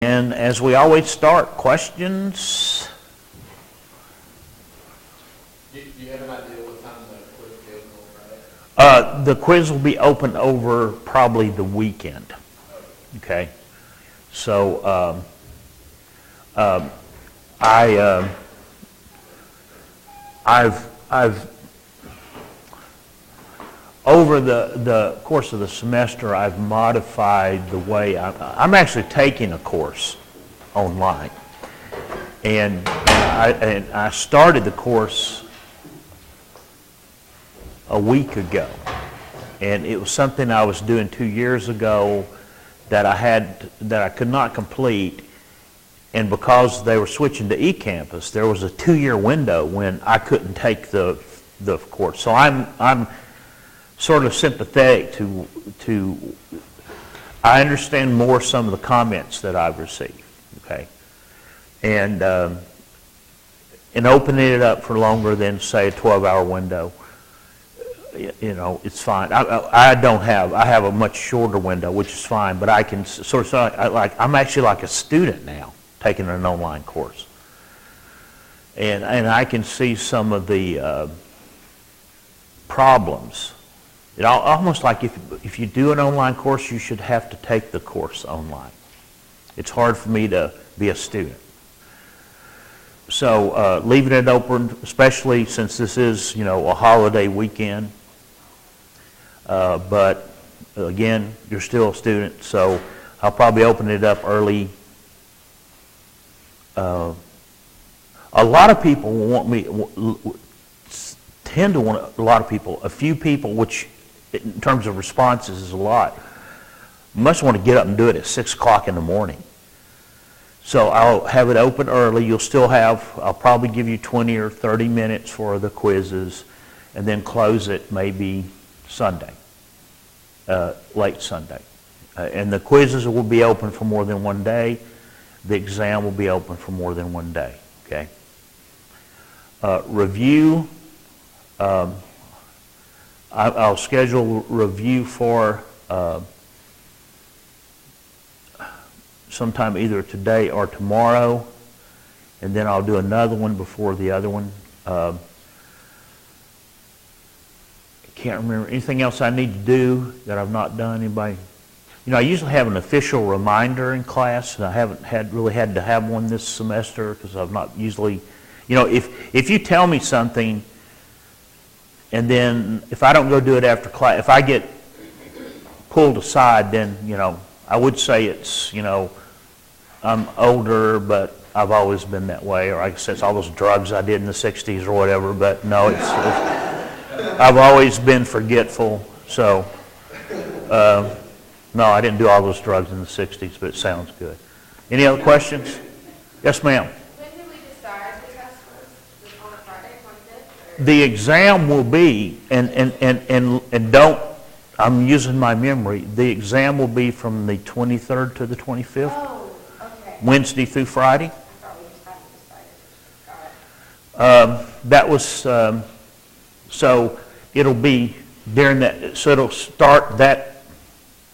And as we always start, questions? Do you have an idea what time the quiz will be open on Friday? The quiz will be open over probably the weekend. Okay, so I've over the course of the semester, I've modified the way I'm actually taking a course online, and I started the course a week ago, and it was something I was doing 2 years ago that I could not complete, and because they were switching to eCampus, there was a 2-year window when I couldn't take the course. So I'm sort of sympathetic to I understand more some of the comments that I've received, okay, and opening it up for longer than say a 12-hour window, you know, it's fine. I have a much shorter window, which is fine, but I can sort of I'm actually like a student now taking an online course, and I can see some of the problems. It almost like if you do an online course, you should have to take the course online. It's hard for me to be a student. So leaving it open, especially since this is, you know, a holiday weekend. But again, you're still a student, so I'll probably open it up early. A lot of people tend to want, a lot of people, a few people, which in terms of responses is a lot, must want to get up and do it at 6 o'clock in the morning. So I'll have it open early. You'll still have, I'll probably give you 20 or 30 minutes for the quizzes, and then close it maybe Sunday, late Sunday. And the quizzes will be open for more than one day. The exam will be open for more than one day, okay? Review, I'll schedule review for sometime either today or tomorrow, and then I'll do another one before the other one. I can't remember anything else I need to do that I've not done. Anybody? You know, I usually have an official reminder in class, and I haven't really had to have one this semester because I've not usually, you know, if you tell me something, and then if I don't go do it after class, if I get pulled aside, then, you know, I would say it's, you know, I'm older, but I've always been that way, or I guess it's all those drugs I did in the 60s or whatever, but no, I've always been forgetful, so, no, I didn't do all those drugs in the 60s, but it sounds good. Any other questions? Yes, ma'am. The exam will be, and don't, I'm using my memory, the exam will be from the 23rd to the 25th. Oh, okay. Wednesday through Friday. I thought we just hadn't decided. Got it. That was, so it'll be during that, so it'll start that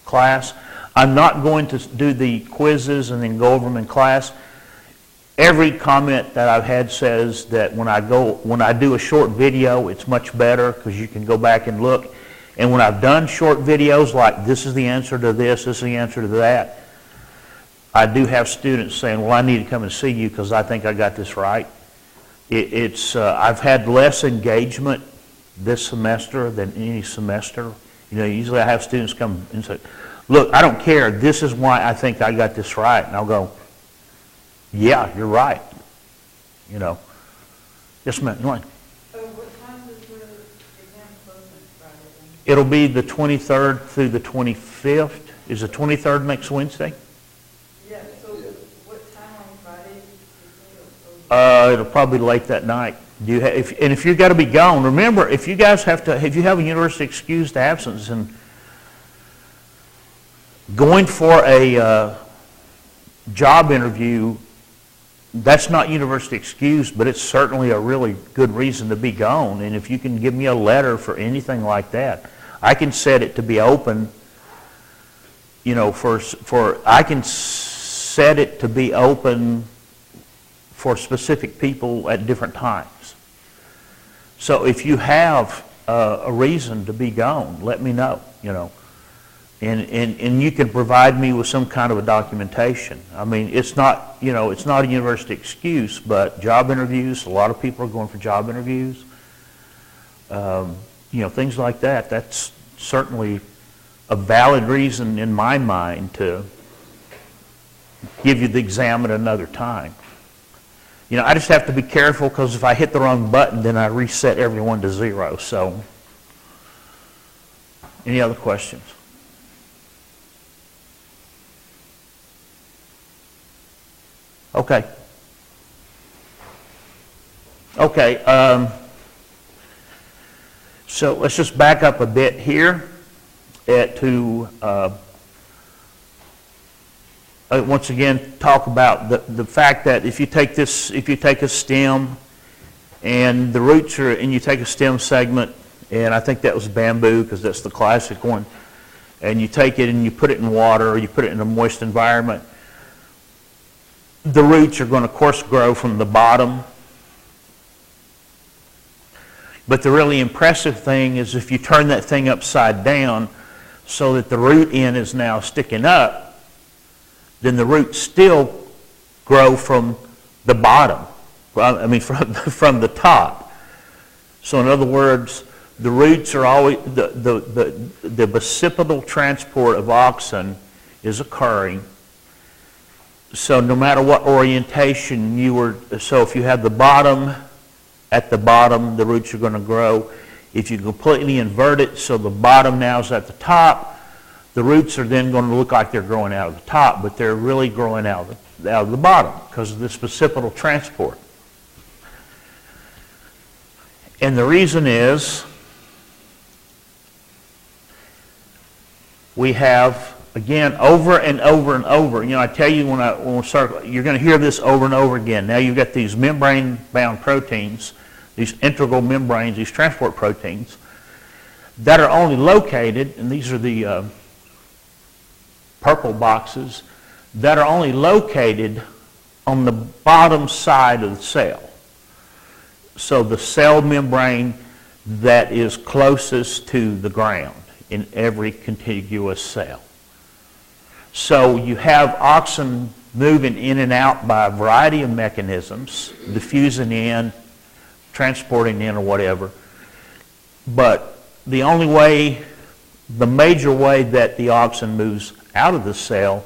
class. I'm not going to do the quizzes and then go over them in class. Every comment that I've had says that when I do a short video, it's much better because you can go back and look. And when I've done short videos like this is the answer to this is the answer to that, I do have students saying, well, I need to come and see you because I think I got this right. I've had less engagement this semester than any semester. You know, usually I have students come and say, look, I don't care. This is why I think I got this right. And I'll go, yeah, you're right. You know. Yes, ma'am. What time does the exam close on Friday then? It'll be the 23rd through the 25th. Is the 23rd next Wednesday? Yeah, so what time on Friday do you It'll probably be late that night. If you've got to be gone, remember, if you guys if you have a university excused absence and going for a job interview, that's not university excused, but it's certainly a really good reason to be gone. And if you can give me a letter for anything like that, I can set it to be open, you know, I can set it to be open for specific people at different times. So if you have a reason to be gone, let me know, And you can provide me with some kind of a documentation. I mean, it's not a university excuse, but job interviews, a lot of people are going for job interviews. Things like that. That's certainly a valid reason in my mind to give you the exam at another time. I just have to be careful because if I hit the wrong button, then I reset everyone to 0. So, any other questions? Okay. So let's just back up a bit here to once again talk about the fact that if you take a stem and the roots and you take a stem segment, and I think that was bamboo because that's the classic one, and you take it and you put it in water or you put it in a moist environment, the roots are going to, of course, grow from the bottom. But the really impressive thing is if you turn that thing upside down so that the root end is now sticking up, then the roots still grow from the bottom, from the top. So in other words, the roots are always, the bicipital transport of auxin is occurring. So no matter what orientation so if you have the bottom, at the bottom, the roots are going to grow. If you completely invert it so the bottom now is at the top, the roots are then going to look like they're growing out of the top, but they're really growing out of the bottom because of this bicipital transport. And the reason is we have, again, over and over and over. I tell you when we start, you're going to hear this over and over again. Now you've got these membrane-bound proteins, these integral membranes, these transport proteins, that are only located, and these are the purple boxes, that are only located on the bottom side of the cell. So the cell membrane that is closest to the ground in every contiguous cell. So you have auxin moving in and out by a variety of mechanisms, diffusing in, transporting in, or whatever. But the major way that the auxin moves out of the cell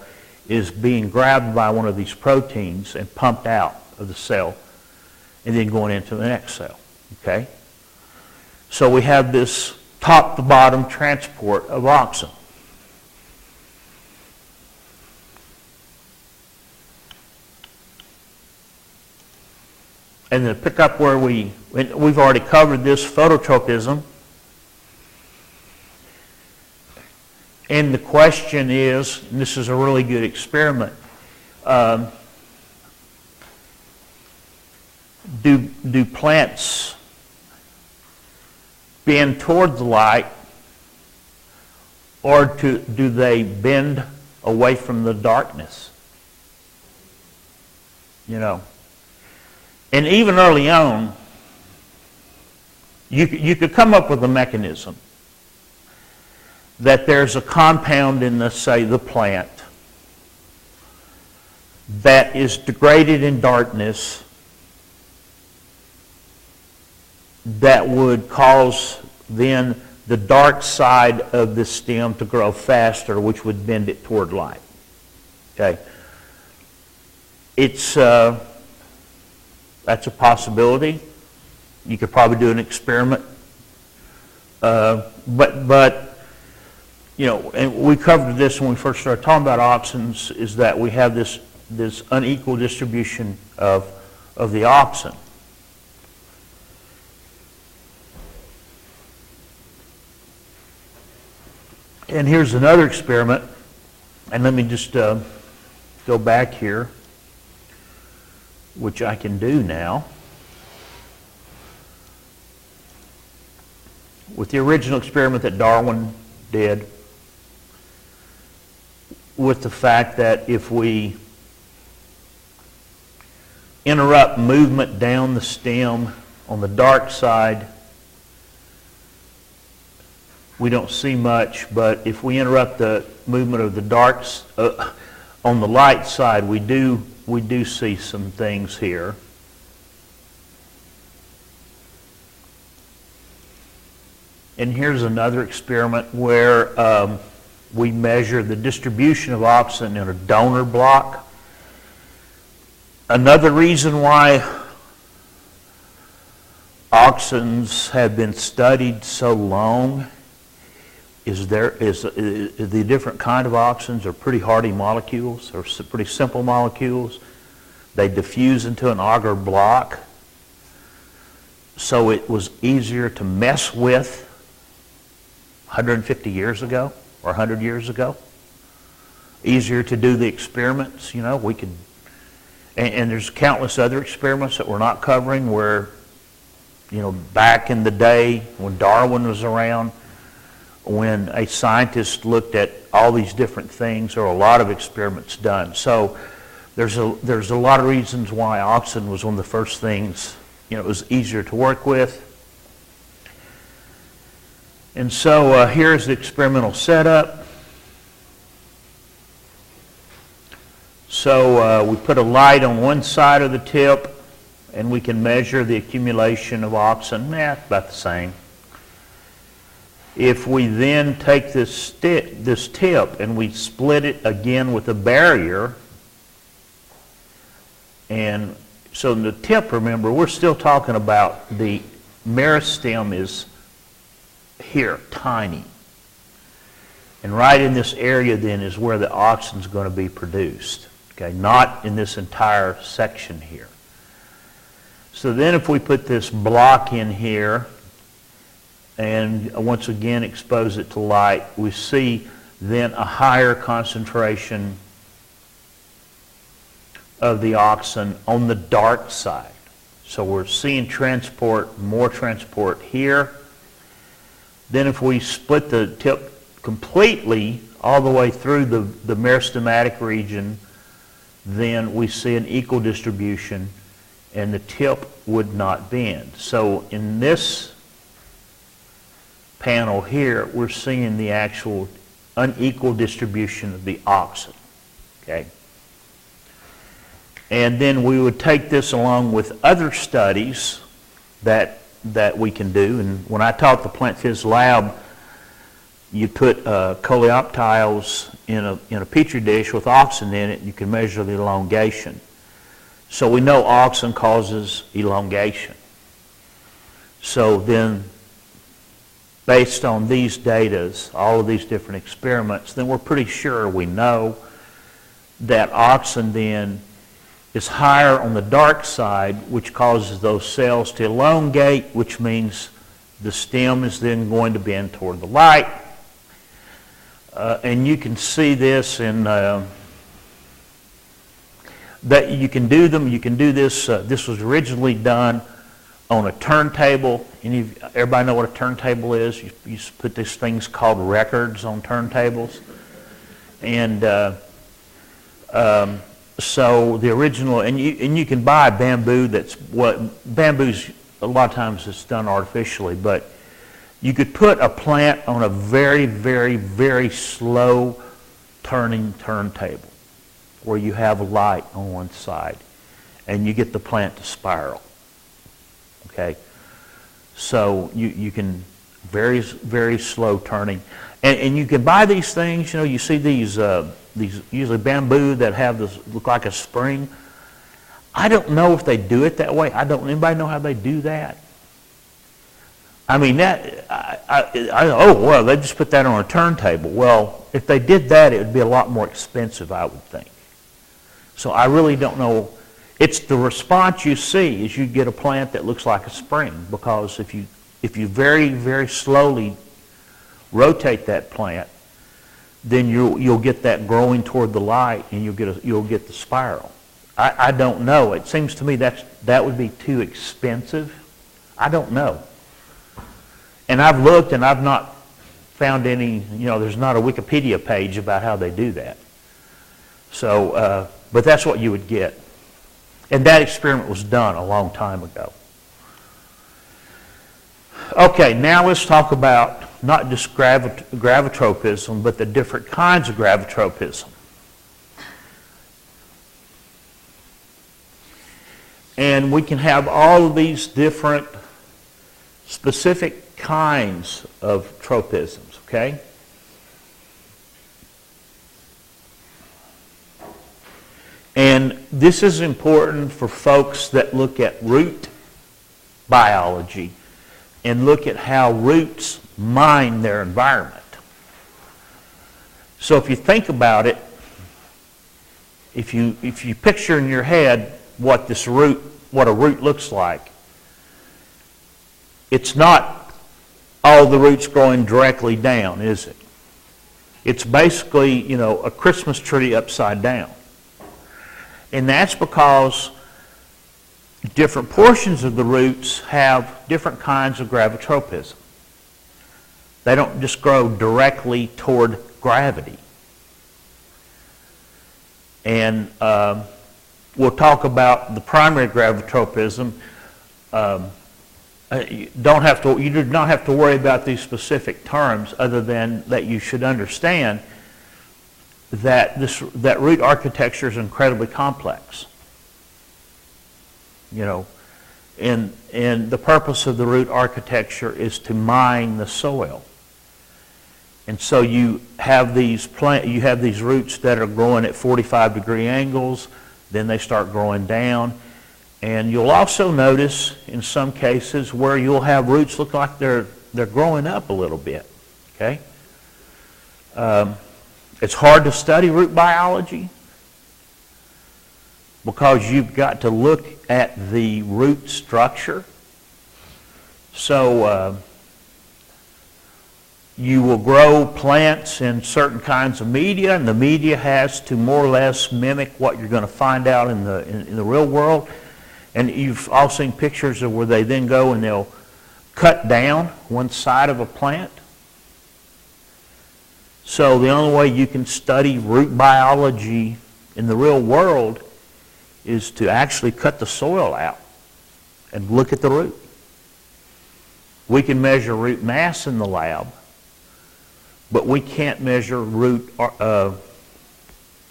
is being grabbed by one of these proteins and pumped out of the cell and then going into the next cell. Okay? So we have this top to bottom transport of auxin. And to pick up where we've already covered this phototropism. And the question is, and this is a really good experiment, do plants bend toward the light, or do they bend away from the darkness? And even early on, you could come up with a mechanism that there's a compound in the plant that is degraded in darkness that would cause then the dark side of the stem to grow faster, which would bend it toward light. Okay, that's a possibility. You could probably do an experiment, but and we covered this when we first started talking about auxins, is that we have this unequal distribution of the auxin. And here's another experiment, and let me just go back here, which I can do now. With the original experiment that Darwin did, with the fact that if we interrupt movement down the stem on the dark side, we don't see much, but if we interrupt the movement of the on the light side, we do see some things here. And here's another experiment where we measure the distribution of auxin in a donor block. Another reason why auxins have been studied so long is the different kind of auxins are pretty hardy molecules, or pretty simple molecules. They diffuse into an agar block, so it was easier to mess with 150 years ago or 100 years ago. Easier to do the experiments, we could, and there's countless other experiments that we're not covering where, back in the day when Darwin was around, when a scientist looked at all these different things, there were a lot of experiments done. So there's a lot of reasons why auxin was one of the first things, it was easier to work with. And so here's the experimental setup. So we put a light on one side of the tip, and we can measure the accumulation of auxin. About the same. If we then take this tip and we split it again with a barrier, and so the tip, remember, we're still talking about the meristem is here, tiny. And right in this area then is where the auxin is going to be produced. Okay, not in this entire section here. So then if we put this block in here and once again expose it to light, we see then a higher concentration of the auxin on the dark side. So we're seeing more transport here. Then if we split the tip completely all the way through the meristematic region, then we see an equal distribution and the tip would not bend. So in this panel here, we're seeing the actual unequal distribution of the auxin. Okay? And then we would take this along with other studies that we can do. And when I taught the Plant Phys lab, you put coleoptiles in a petri dish with auxin in it, and you can measure the elongation. So we know auxin causes elongation. So then, based on these data, all of these different experiments, then we're pretty sure we know that auxin then is higher on the dark side, which causes those cells to elongate, which means the stem is then going to bend toward the light. And you can see this in that you can do them. You can do this. This was originally done on a turntable. Everybody know what a turntable is? You put these things called records on turntables, and so the original, and you can buy bamboo. Bamboo's a lot of times it's done artificially, but you could put a plant on a very, very, very slow turning turntable where you have a light on one side and you get the plant to spiral. Okay? So you can very, very slow turning. And you can buy these things, you see these usually bamboo that have this look like a spring. I don't know if they do it that way. Anybody know how they do that? I mean, they just put that on a turntable. Well, if they did that, it would be a lot more expensive, I would think. So I really don't know. It's the response you see is you get a plant that looks like a spring, because if you very, very slowly rotate that plant, then you'll get that growing toward the light, and you'll get the spiral. I don't know. It seems to me that would be too expensive. I don't know. And I've looked and I've not found any, there's not a Wikipedia page about how they do that. So, but that's what you would get. And that experiment was done a long time ago. Okay, now let's talk about not just gravitropism, but the different kinds of gravitropism. And we can have all of these different specific kinds of tropisms, okay? And this is important for folks that look at root biology and look at how roots mine their environment. So if you think about it, if you picture in your head what a root looks like, it's not all the roots growing directly down, is it? It's basically, a Christmas tree upside down. And that's because different portions of the roots have different kinds of gravitropism. They don't just grow directly toward gravity. And we'll talk about the primary gravitropism. You do not have to worry about these specific terms, other than that you should understand that root architecture is incredibly complex. And the purpose of the root architecture is to mine the soil. And so you have these roots that are growing at 45-degree angles, then they start growing down. And you'll also notice in some cases where you'll have roots look like they're growing up a little bit. Okay? It's hard to study root biology because you've got to look at the root structure. So you will grow plants in certain kinds of media, and the media has to more or less mimic what you're going to find out in the real world. And you've all seen pictures of where they then go and they'll cut down one side of a plant. So the only way you can study root biology in the real world is to actually cut the soil out and look at the root. We can measure root mass in the lab, but we can't measure root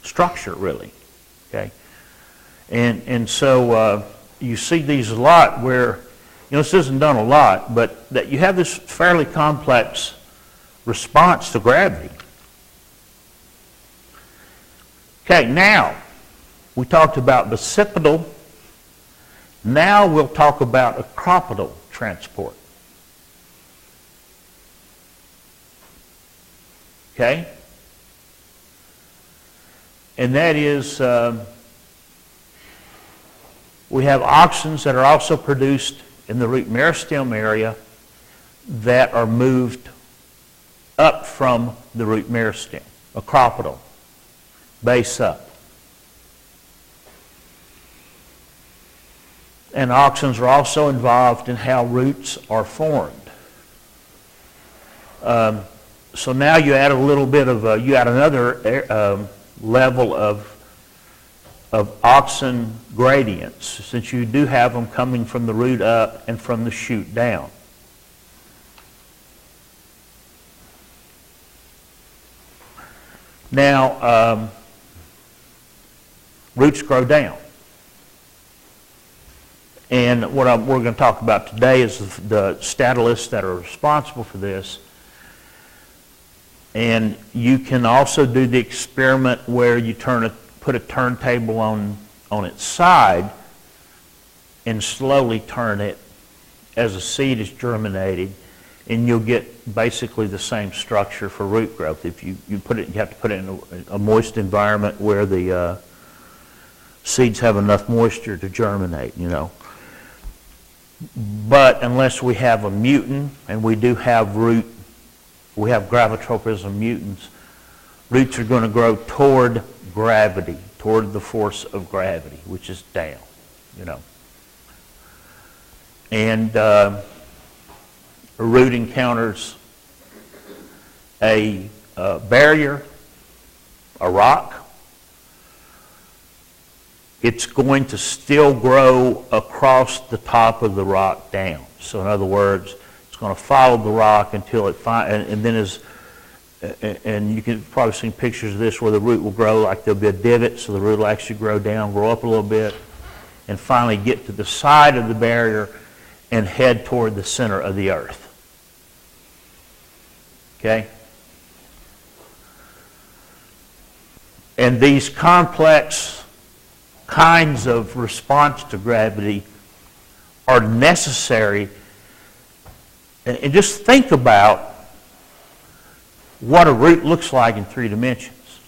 structure, really. Okay, and so you see these a lot where, this isn't done a lot, but that you have this fairly complex response to gravity. Okay, now we talked about bicipital. Now we'll talk about acropital transport. Okay? And that is, we have auxins that are also produced in the root meristem area that are moved up from the root meristem, acropital, base up. And auxins are also involved in how roots are formed. So now you add a little bit of, another level of auxin gradients, since you do have them coming from the root up and from the shoot down. Now, roots grow down. And what we're going to talk about today is the statulists that are responsible for this. And you can also do the experiment where you put a turntable on its side and slowly turn it as a seed is germinated, and you'll get basically the same structure for root growth. If you have to put it in a moist environment where the seeds have enough moisture to germinate, But unless we have a mutant, and we do have we have gravitropism mutants, roots are going to grow toward gravity, toward the force of gravity, which is down, And a root encounters a barrier, a rock. it's going to still grow across the top of the rock down. So in other words, it's going to follow the rock until it and then and you can probably see pictures of this where the root will grow like there'll be a divot, so the root will actually grow down, grow up a little bit, and finally get to the side of the barrier and head toward the center of the earth. Okay? And these complex kinds of response to gravity are necessary. And just think about what a root looks like in 3 dimensions.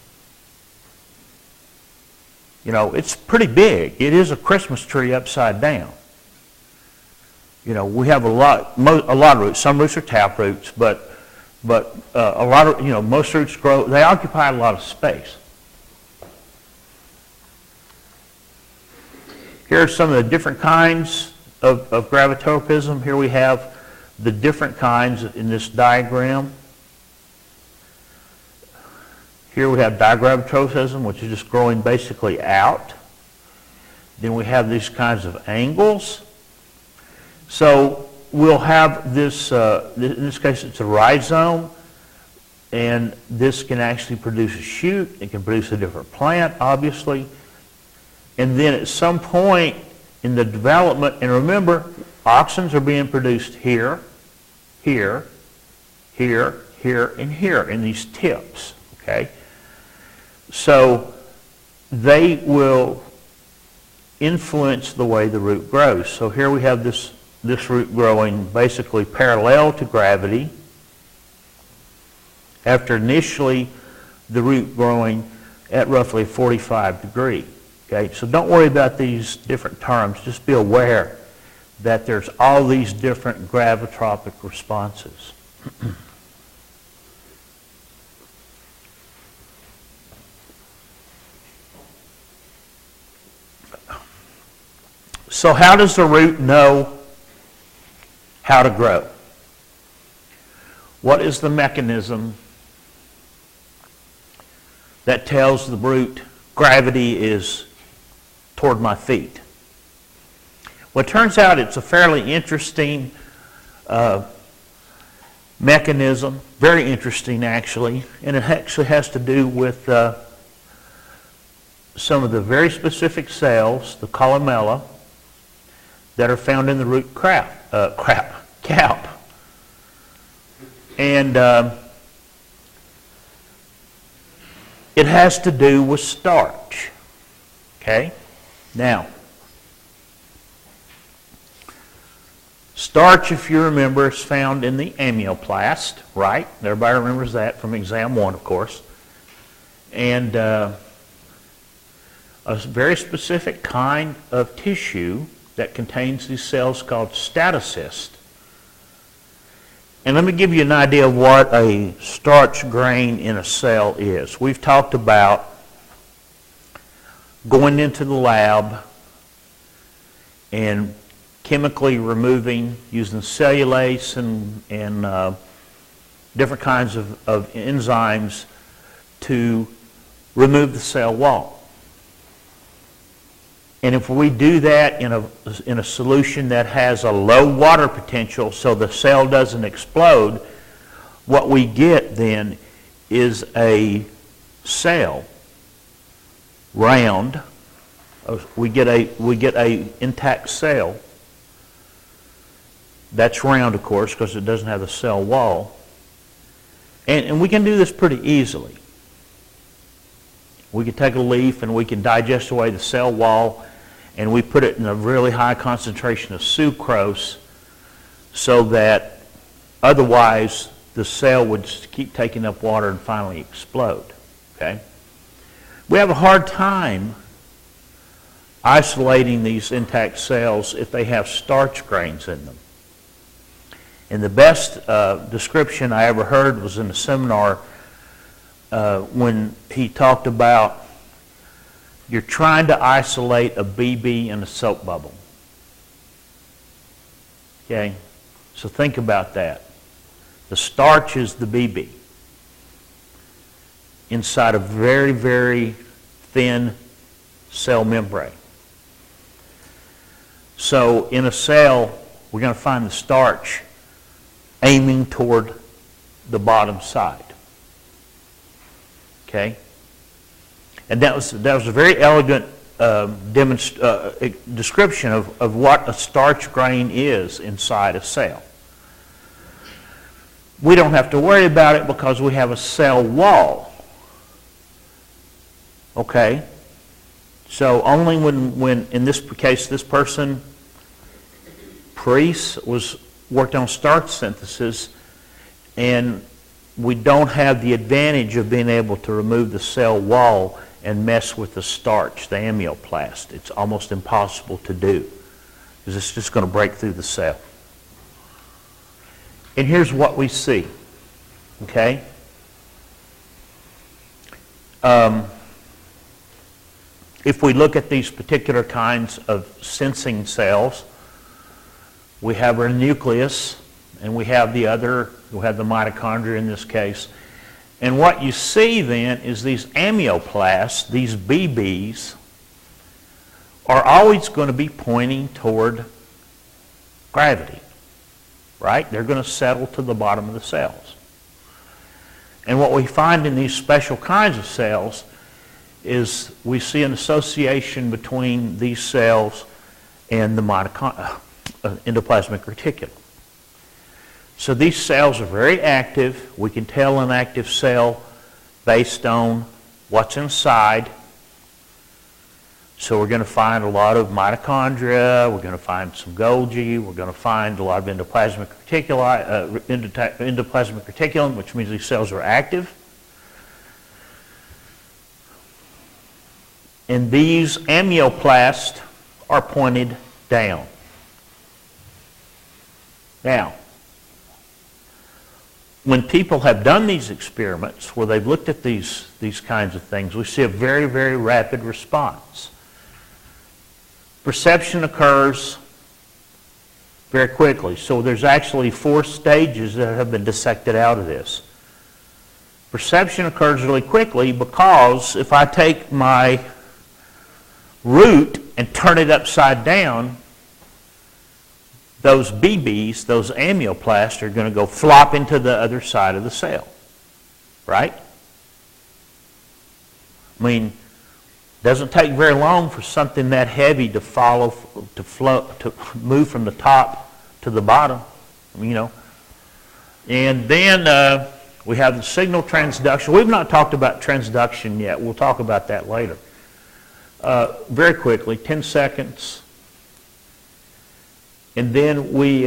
You know, it's pretty big. It is a Christmas tree upside down. You know, we have a lot of roots. Some roots are tap roots, but a lot of, you know, most roots grow, they occupy a lot of space. Here are some of the different kinds of gravitropism. Here we have the different kinds in this diagram. Here we have digravitropism, which is just growing basically out. Then we have these kinds of angles. So we'll have this, in this case it's a rhizome, and this can actually produce a shoot. It can produce a different plant, obviously. And then at some point in the development, and remember, auxins are being produced here, here, here, here, and here in these tips, okay? So they will influence the way the root grows. So here we have this root growing basically parallel to gravity, after initially the root growing at roughly 45 degrees. Okay, so don't worry about these different terms. Just be aware that there's all these different gravitropic responses. So how does the root know how to grow? What is the mechanism that tells the root gravity is toward my feet? Well, it turns out it's a fairly interesting mechanism, very interesting actually, and it actually has to do with some of the very specific cells, the columella, that are found in the root cap. And it has to do with starch. Okay? Now, starch, if you remember, is found in the amyoplast, right? Everybody remembers that from exam 1, of course. And a very specific kind of tissue that contains these cells called statocyst. And let me give you an idea of what a starch grain in a cell is. We've talked about going into the lab and chemically removing, using cellulase and different kinds of enzymes to remove the cell wall. And if we do that in a solution that has a low water potential so the cell doesn't explode, what we get then is a cell, round. We get a intact cell. That's round, of course, because it doesn't have a cell wall. And we can do this pretty easily. We can take a leaf and we can digest away the cell wall, and we put it in a really high concentration of sucrose so that otherwise the cell would keep taking up water and finally explode. Okay? We have a hard time isolating these intact cells if they have starch grains in them. And the best description I ever heard was in a seminar when he talked about you're trying to isolate a BB in a soap bubble. Okay? So think about that. The starch is the BB inside a very, very thin cell membrane. So in a cell, we're going to find the starch aiming toward the bottom side. Okay? And that was a very elegant description of what a starch grain is inside a cell. We don't have to worry about it because we have a cell wall. Okay? So only when in this case, this person, Paris, worked on starch synthesis, and we don't have the advantage of being able to remove the cell wall and mess with the starch, the amyoplast. It's almost impossible to do because it's just going to break through the cell. And here's what we see, okay? If we look at these particular kinds of sensing cells, we have our nucleus, and we have the mitochondria in this case. And what you see then is these amyoplasts, these BBs, are always going to be pointing toward gravity, right? They're going to settle to the bottom of the cells. And what we find in these special kinds of cells is we see an association between these cells and the endoplasmic reticulum. So these cells are very active. We can tell an active cell based on what's inside. So we're going to find a lot of mitochondria, we're going to find some Golgi, we're going to find a lot of endoplasmic reticulum, which means these cells are active. And these amyoplasts are pointed down. Now, when people have done these experiments where they've looked at these kinds of things, we see a very, very rapid response. Perception occurs very quickly. So there's actually 4 stages that have been dissected out of this. Perception occurs really quickly because if I take my root and turn it upside down, those BBs, those amyoplasts, are going to go flop into the other side of the cell, right? I mean, it doesn't take very long for something that heavy to move from the top to the bottom, you know. And then we have the signal transduction. We've not talked about transduction yet. We'll talk about that later. Very quickly, 10 seconds. And then we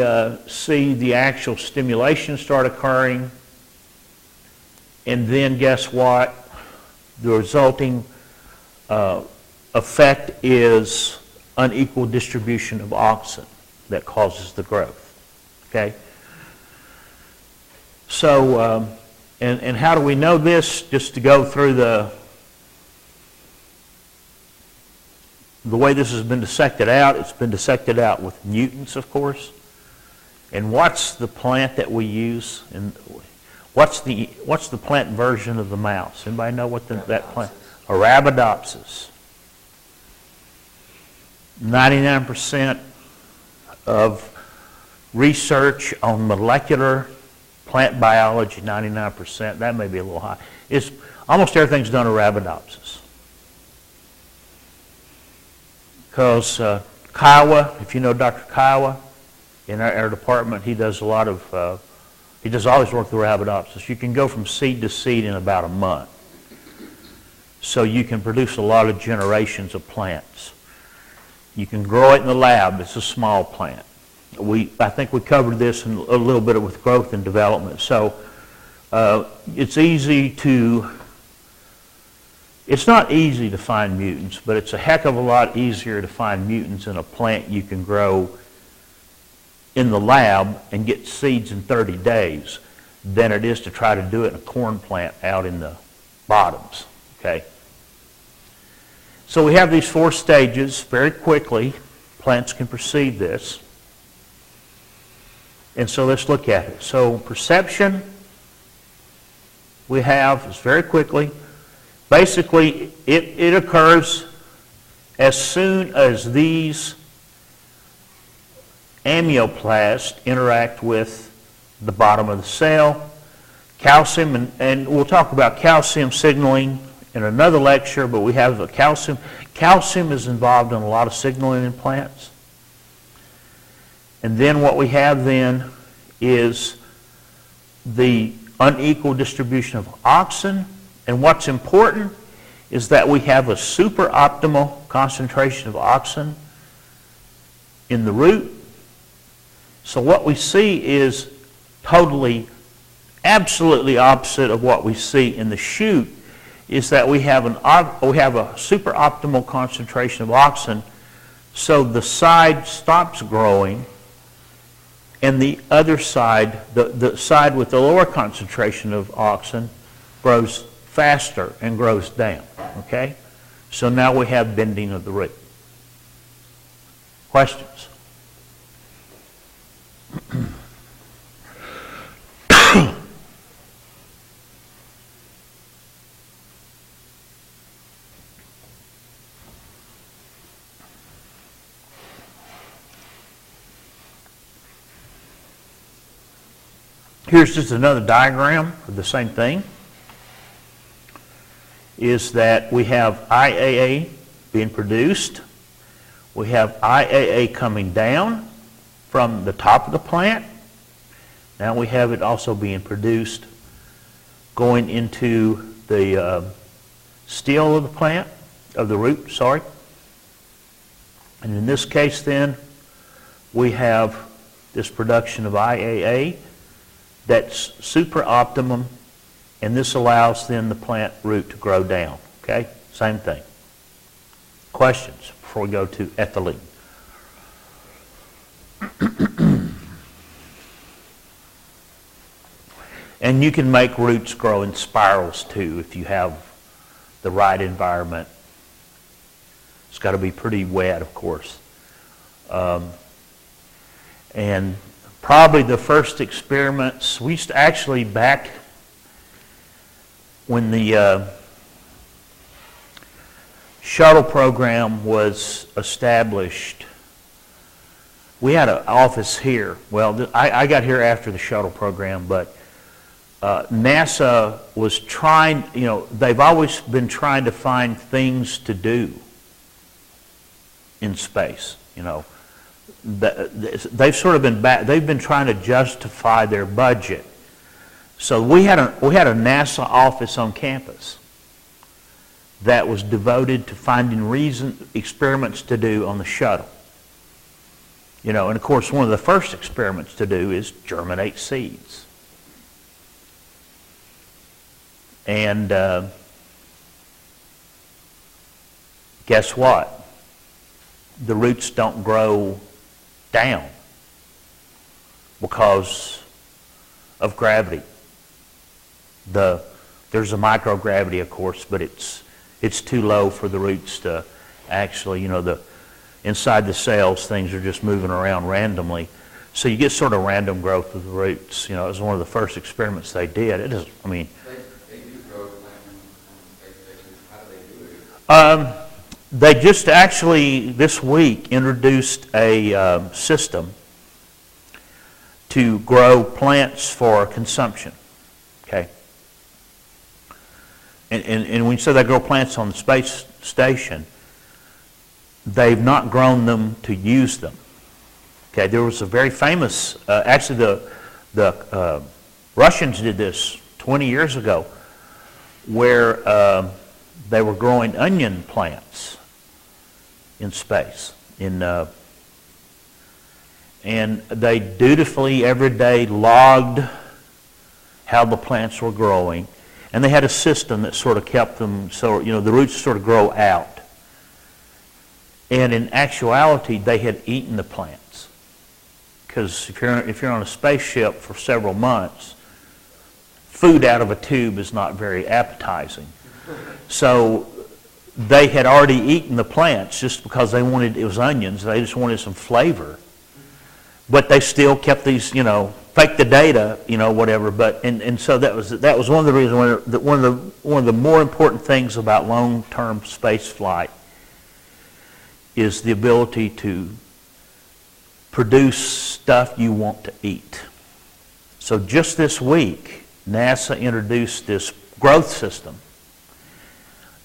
see the actual stimulation start occurring. And then guess what? The resulting effect is unequal distribution of auxin that causes the growth. Okay? So, and how do we know this? Just to go through the way this has been dissected out. It's been dissected out with mutants, of course. And what's the plant that we use? And what's the plant version of the mouse? Anybody know what that plant? Arabidopsis. 99% of research on molecular plant biology, 99%. That may be a little high. It's almost everything's done Arabidopsis. Because Kiowa, if you know Dr. Kiowa, in our department, he does a lot of, he does all his work with Arabidopsis. You can go from seed to seed in about a month. So you can produce a lot of generations of plants. You can grow it in the lab. It's a small plant. I think we covered this in a little bit with growth and development. So it's not easy to find mutants, but it's a heck of a lot easier to find mutants in a plant you can grow in the lab and get seeds in 30 days than it is to try to do it in a corn plant out in the bottoms. Okay? So we have these 4 stages very quickly. Plants can perceive this. And so let's look at it. So perception we have is very quickly. Basically, it occurs as soon as these amyoplast interact with the bottom of the cell. Calcium, and we'll talk about calcium signaling in another lecture, but we have a calcium. Calcium is involved in a lot of signaling in plants. And then what we have then is the unequal distribution of auxin. And what's important is that we have a super optimal concentration of auxin in the root. So what we see is totally, absolutely opposite of what we see in the shoot, is that we have a super optimal concentration of auxin, so the side stops growing, and the other side, the side with the lower concentration of auxin, grows faster and grows down, okay? So now we have bending of the root. Questions? Here's just another diagram of the same thing, is that we have IAA being produced. We have IAA coming down from the top of the plant. Now we have it also being produced going into the steel of the plant, of the root, sorry. And in this case then, we have this production of IAA that's super optimum, and this allows then the plant root to grow down, okay? Same thing. Questions before we go to ethylene? And you can make roots grow in spirals too if you have the right environment. It's got to be pretty wet, of course. And probably the first experiments, we used to actually, back when the shuttle program was established, we had an office here. Well, I got here after the shuttle program, but NASA was trying, they've always been trying to find things to do in space, They've sort of they've been trying to justify their budget. So we had a NASA office on campus that was devoted to finding experiments to do on the shuttle. And of course one of the first experiments to do is germinate seeds. And guess what? The roots don't grow down because of gravity. There's a microgravity, of course, but it's too low for the roots to actually, inside the cells, things are just moving around randomly. So you get sort of random growth of the roots. It was one of the first experiments they did. It is, They do grow plants on space stations. How do they do it? They just actually this week introduced a system to grow plants for consumption. Okay. And when you say they grow plants on the space station, they've not grown them to use them. Okay. There was a very famous, actually the Russians did this 20 years ago, where they were growing onion plants in space. And they dutifully every day logged how the plants were growing. And they had a system that sort of kept them, so the roots sort of grow out. And in actuality, they had eaten the plants. Because if you're on a spaceship for several months, food out of a tube is not very appetizing. So they had already eaten the plants just because it was onions. They just wanted some flavor. But they still kept these, fake the data, whatever. But and so that was one of the reasons. One of the more important things about long-term space flight is the ability to produce stuff you want to eat. So just this week, NASA introduced this growth system.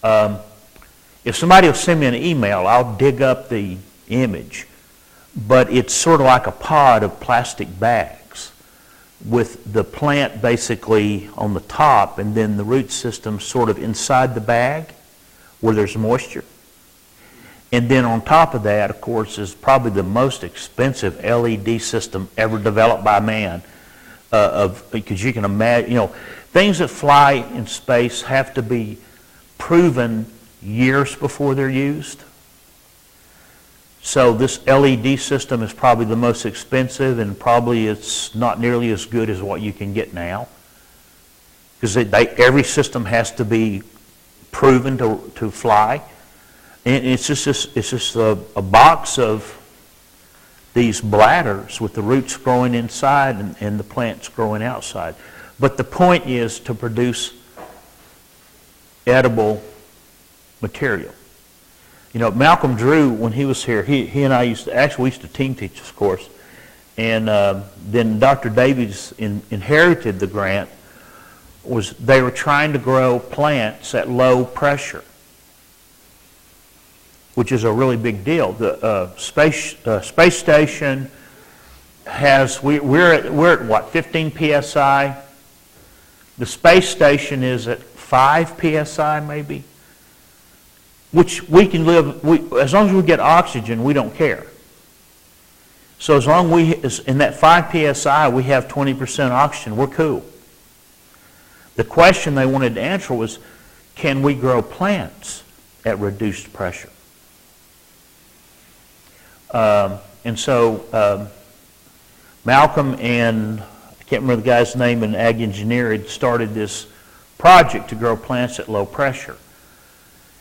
If somebody will send me an email, I'll dig up the image. But it's sort of like a pod of plastic bags with the plant basically on the top and then the root system sort of inside the bag where there's moisture. And then on top of that, of course, is probably the most expensive LED system ever developed by man. Because you can imagine, things that fly in space have to be proven years before they're used. So this LED system is probably the most expensive, and probably it's not nearly as good as what you can get now. Because every system has to be proven to fly. And it's just a box of these bladders with the roots growing inside and the plants growing outside. But the point is to produce edible material. Malcolm Drew, when he was here, he and I we used to team teach this course. And then Dr. Davies inherited the grant. They were trying to grow plants at low pressure, which is a really big deal. The space station has, we're at what, 15 psi? The space station is at 5 psi maybe, which we can live, as long as we get oxygen, we don't care. So as long as in that 5 psi we have 20% oxygen, we're cool. The question they wanted to answer was, can we grow plants at reduced pressure? And so Malcolm and, I can't remember the guy's name in ag engineer, had started this project to grow plants at low pressure.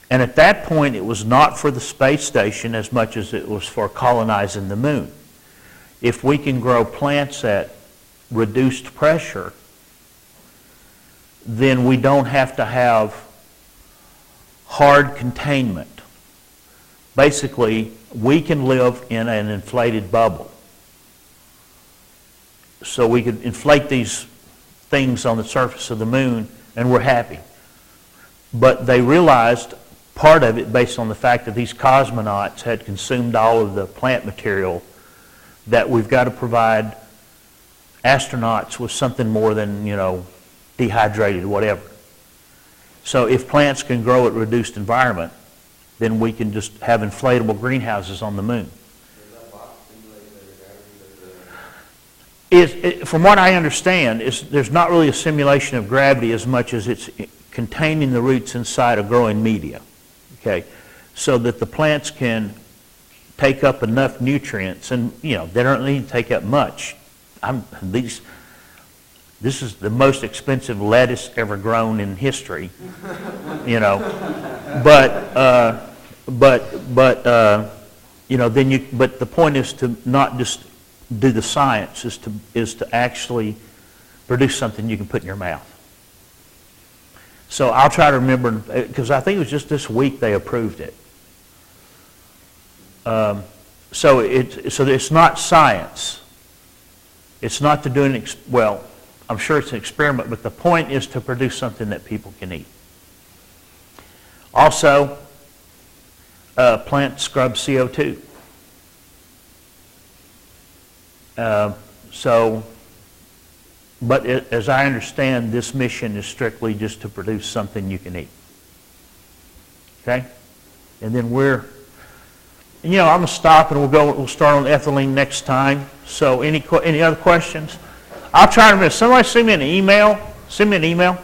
And at that point, it was not for the space station as much as it was for colonizing the moon. If we can grow plants at reduced pressure, then we don't have to have hard containment. Basically, we can live in an inflated bubble. So we could inflate these things on the surface of the moon and we're happy. But they realized, part of it based on the fact that these cosmonauts had consumed all of the plant material, that we've got to provide astronauts with something more than, dehydrated, whatever. So if plants can grow at reduced environment, then we can just have inflatable greenhouses on the moon. From what I understand, there's not really a simulation of gravity as much as it's containing the roots inside a growing media, okay, so that the plants can take up enough nutrients, and they don't need to take up much. This is the most expensive lettuce ever grown in history, But the point is to not just do the science, is to actually produce something you can put in your mouth. So I'll try to remember, because I think it was just this week they approved it. So it's not science. It's not to do I'm sure it's an experiment, but the point is to produce something that people can eat. Also, plants scrub CO2. But as I understand, this mission is strictly just to produce something you can eat. Okay? And then I'm going to stop and we'll start on ethylene next time. So any other questions? I'll try to remember. Somebody send me an email. Okay.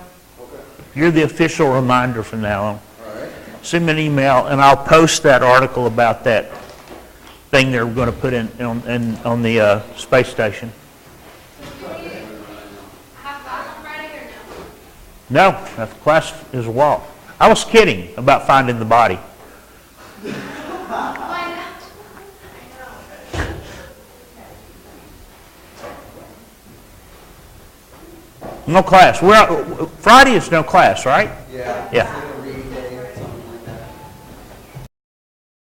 You're the official reminder from now on. All right. Send me an email and I'll post that article about that thing they're going to put on the space station. Have class on Friday or no? No, the class is a walk. I was kidding about finding the body. Why not? No class. Friday is no class, right? Yeah. Yeah.